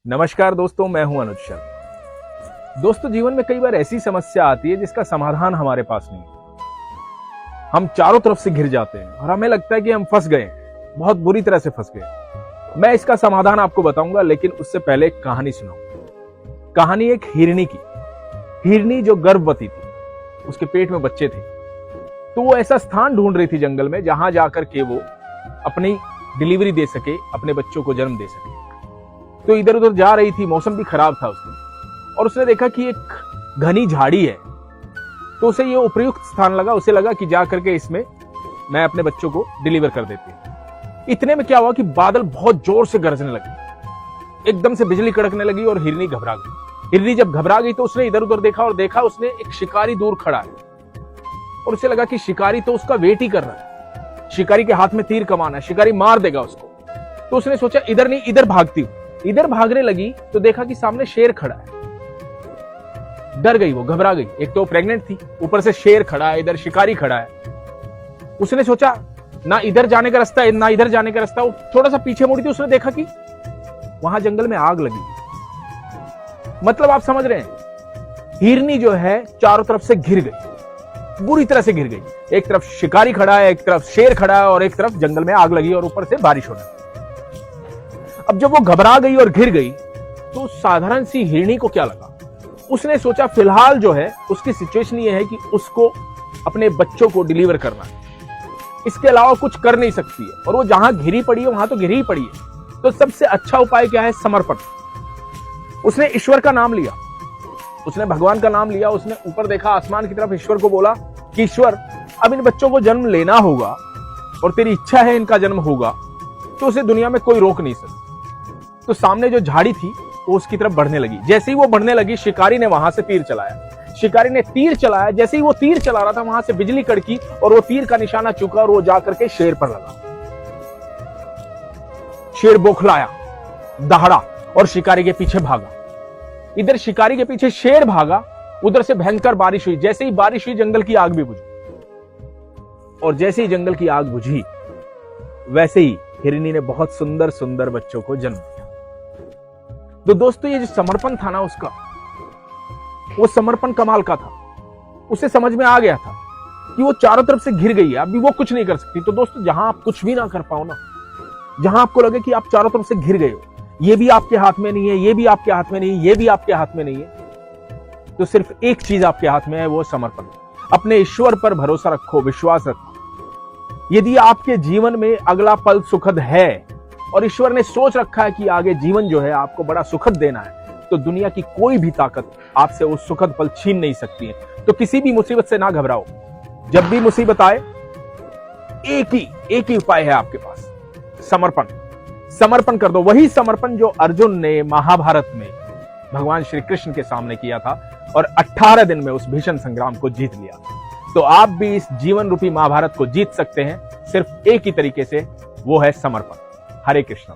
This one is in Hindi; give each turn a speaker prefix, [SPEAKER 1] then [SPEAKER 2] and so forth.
[SPEAKER 1] नमस्कार दोस्तों, मैं हूं अनुज शर्मा। दोस्तों, जीवन में कई बार ऐसी समस्या आती है जिसका समाधान हमारे पास नहीं है। हम चारों तरफ से घिर जाते हैं और हमें लगता है कि हम फंस गए, बहुत बुरी तरह से फंस गए। मैं इसका समाधान आपको बताऊंगा, लेकिन उससे पहले एक कहानी सुनाऊंगा। कहानी एक हिरनी की। हिरनी जो गर्भवती थी, उसके पेट में बच्चे थे, तो वो ऐसा स्थान ढूंढ रही थी जंगल में जहां जाकर के वो अपनी डिलीवरी दे सके, अपने बच्चों को जन्म दे सके। तो इधर उधर जा रही थी, मौसम भी खराब था उस दिन, और उसने देखा कि एक घनी झाड़ी है। तो उसे ये उपयुक्त स्थान लगा। उसे लगा कि जा करके इसमें मैं अपने बच्चों को डिलीवर कर देती हूं। इतने में क्या हुआ कि बादल बहुत जोर से गरजने लगे, एकदम से बिजली कड़कने लगी और हिरनी घबरा गई। हिरनी जब घबरा गई तो उसने इधर उधर देखा और देखा उसने एक शिकारी दूर खड़ा है, और उसे लगा कि शिकारी तो उसका वेट ही कर रहा है। शिकारी के हाथ में तीर कमान है, शिकारी मार देगा उसको। तो उसने सोचा इधर नहीं, इधर भागती हूं। इधर भागने लगी तो देखा कि सामने शेर खड़ा है। डर गई, वो घबरा गई। एक तो प्रेग्नेंट थी, ऊपर से शेर खड़ा है, इधर शिकारी खड़ा है। उसने सोचा ना इधर जाने का रास्ता है ना इधर जाने का रास्ता। वो थोड़ा सा पीछे मुड़ी थी, उसने देखा कि वहां जंगल में आग लगी। मतलब आप समझ रहे हैं, हिरनी जो है चारों तरफ से घिर गई, बुरी तरह से घिर गई। एक तरफ शिकारी खड़ा है, एक तरफ शेर खड़ा है, और एक तरफ जंगल में आग लगी और ऊपर से बारिश हो रही है। अब जब वो घबरा गई और घिर गई तो साधारण सी हिरनी को क्या लगा, उसने सोचा फिलहाल जो है उसकी सिचुएशन ये है कि उसको अपने बच्चों को डिलीवर करना है, इसके अलावा कुछ कर नहीं सकती है। और वो जहां घिरी पड़ी है वहां तो घिरी ही पड़ी है। तो सबसे अच्छा उपाय क्या है? समर्पण। उसने ईश्वर का नाम लिया, उसने भगवान का नाम लिया। उसने ऊपर देखा, आसमान की तरफ, ईश्वर को बोला कि ईश्वर, अब इन बच्चों को जन्म लेना होगा और तेरी इच्छा है इनका जन्म होगा, तो उसे दुनिया में कोई रोक नहीं सकता। तो सामने जो झाड़ी थी वो उसकी तरफ बढ़ने लगी। जैसे ही वो बढ़ने लगी, शिकारी ने वहां से तीर चलाया। शिकारी ने तीर चलाया, जैसे ही वो तीर चला रहा था वहां से बिजली कड़की और वो तीर का निशाना चुका और वो जाकर के शेर पर लगा। शेर बौखलाया, दहाड़ा और शिकारी के पीछे भागा। इधर शिकारी के पीछे शेर भागा, उधर से भयंकर बारिश हुई। जैसे ही बारिश हुई, जंगल की आग भी बुझी, और जैसे ही जंगल की आग बुझी, वैसे ही हिरनी ने बहुत सुंदर सुंदर बच्चों को जन्म दिया। तो दोस्तों, ये जो समर्पण था ना उसका, वो समर्पण कमाल का था। उसे समझ में आ गया था कि वो चारों तरफ से घिर गई है, अभी वो कुछ नहीं कर सकती। तो दोस्तों, जहां आप कुछ भी ना कर पाओ ना, जहां आपको लगे कि आप चारों तरफ से घिर गए हो, ये भी आपके हाथ में नहीं है, ये भी आपके हाथ में नहीं है, ये भी आपके हाथ में नहीं है, तो सिर्फ एक चीज आपके हाथ में है, वो समर्पण। अपने ईश्वर पर भरोसा रखो, विश्वास रखो। यदि आपके जीवन में अगला पल सुखद है और ईश्वर ने सोच रखा है कि आगे जीवन जो है आपको बड़ा सुखद देना है, तो दुनिया की कोई भी ताकत आपसे वो सुखद पल छीन नहीं सकती है। तो किसी भी मुसीबत से ना घबराओ। जब भी मुसीबत आए, एक ही उपाय है आपके पास, समर्पण। समर्पण कर दो। वही समर्पण जो अर्जुन ने महाभारत में भगवान श्री कृष्ण के सामने किया था और 18 दिन में उस भीषण संग्राम को जीत लिया। तो आप भी इस जीवन रूपी महाभारत को जीत सकते हैं सिर्फ एक ही तरीके से, वो है समर्पण। हरे कृष्ण।